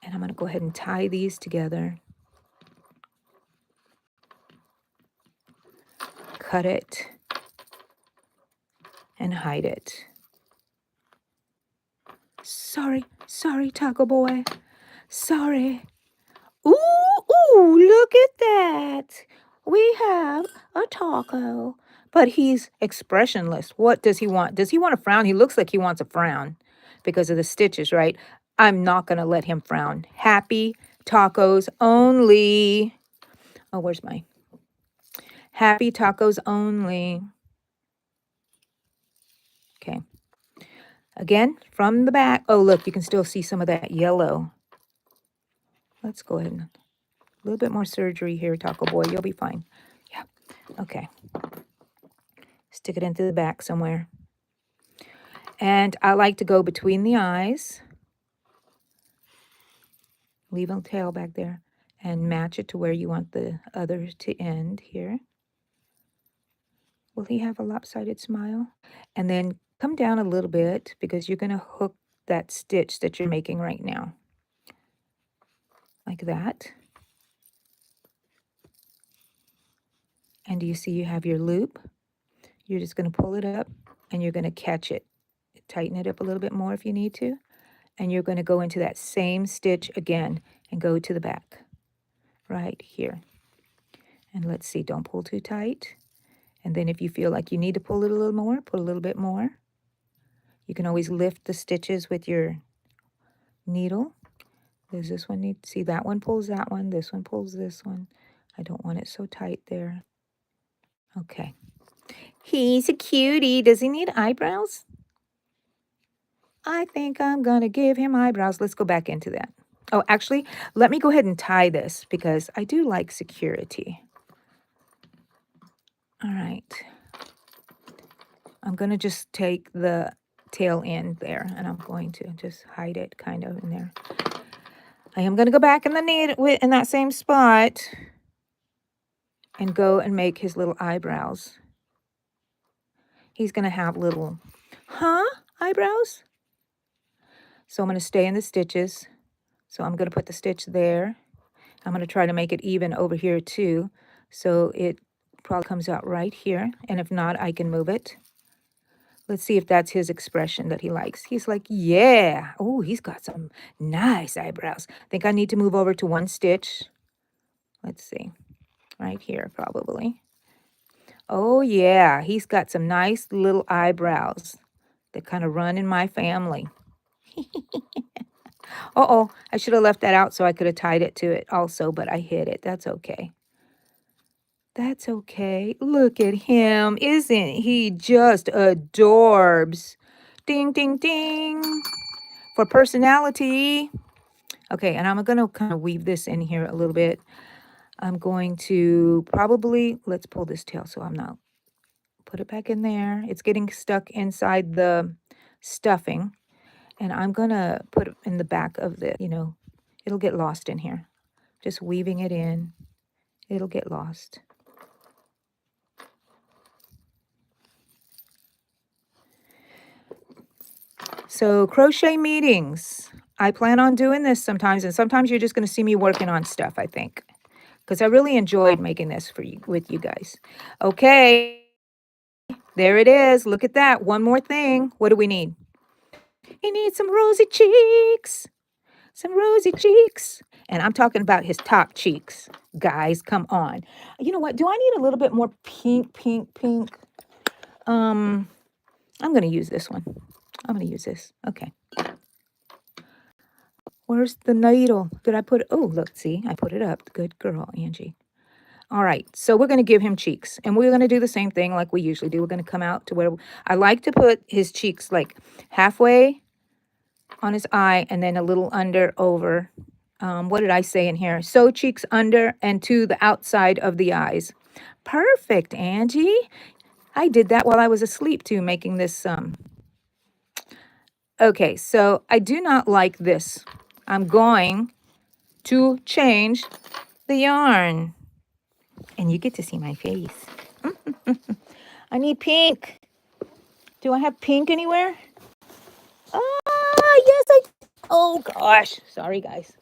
And I'm going to go ahead and tie these together. Cut it. And hide it. Sorry, Taco Boy. Sorry. Ooh, look at that. We have a taco. But he's expressionless. What does he want? Does he want a frown? He looks like he wants a frown because of the stitches, right? I'm not going to let him frown. Happy tacos only. Oh, where's my happy tacos only? Okay. Again, from the back. Oh, look, you can still see some of that yellow. Let's go ahead and a little bit more surgery here, Taco Boy. You'll be fine. Yeah. Okay. Stick it into the back somewhere. And I like to go between the eyes. Leave a tail back there. And match it to where you want the other to end here. Will he have a lopsided smile? And then come down a little bit because you're going to hook that stitch that you're making right now. Like that. And do you see you have your loop? You're just going to pull it up and you're going to catch it. Tighten it up a little bit more if you need to. And you're going to go into that same stitch again and go to the back. Right here. And let's see, don't pull too tight. And then if you feel like you need to pull it a little more, put a little bit more. You can always lift the stitches with your needle. Does this one need, see that one pulls that one, this one pulls this one. I don't want it so tight there. Okay. He's a cutie. Does he need eyebrows? I think I'm going to give him eyebrows. Let's go back into that. Oh, actually, let me go ahead and tie this because I do like security. All right. I'm going to just take the tail end there and I'm going to just hide it kind of in there. I am going to go back in the needle in that same spot and go and make his little eyebrows. He's going to have little, eyebrows? So I'm going to stay in the stitches. So I'm going to put the stitch there. I'm going to try to make it even over here too. So it probably comes out right here. And if not, I can move it. Let's see if that's his expression that he likes. He's like, yeah. Oh, he's got some nice eyebrows. I think I need to move over to one stitch. Let's see. Right here, probably. Oh, yeah. He's got some nice little eyebrows that kind of run in my family. Uh-oh, I should have left that out so I could have tied it to it also, but I hid it. That's okay. That's okay. Look at him. Isn't he just adorbs? Ding, ding, ding. For personality. Okay, and I'm going to kind of weave this in here a little bit. I'm going to probably, let's pull this tail so I'm not, put it back in there. It's getting stuck inside the stuffing. And I'm going to put it in the back of the, it'll get lost in here. Just weaving it in. It'll get lost. So crochet meetings. I plan on doing this sometimes, and sometimes you're just going to see me working on stuff, I think. Because I really enjoyed making this for you with you guys. Okay. There it is. Look at that. One more thing. What do we need? He needs some rosy cheeks. Some rosy cheeks. And I'm talking about his top cheeks. Guys, come on. You know what? Do I need a little bit more pink? I'm going to use this one. I'm going to use this. Okay. Where's the needle? Did I put it? Oh, look, see, I put it up. Good girl, Angie. All right, so we're going to give him cheeks. And we're going to do the same thing like we usually do. We're going to come out to where I like to put his cheeks like halfway on his eye and then a little under over. What did I say in here? Sew cheeks under and to the outside of the eyes. Perfect, Angie. I did that while I was asleep too, making this. Okay, so I do not like this. I'm going to change the yarn. And you get to see my face. I need pink. Do I have pink anywhere? Ah, yes, oh gosh. Sorry, guys.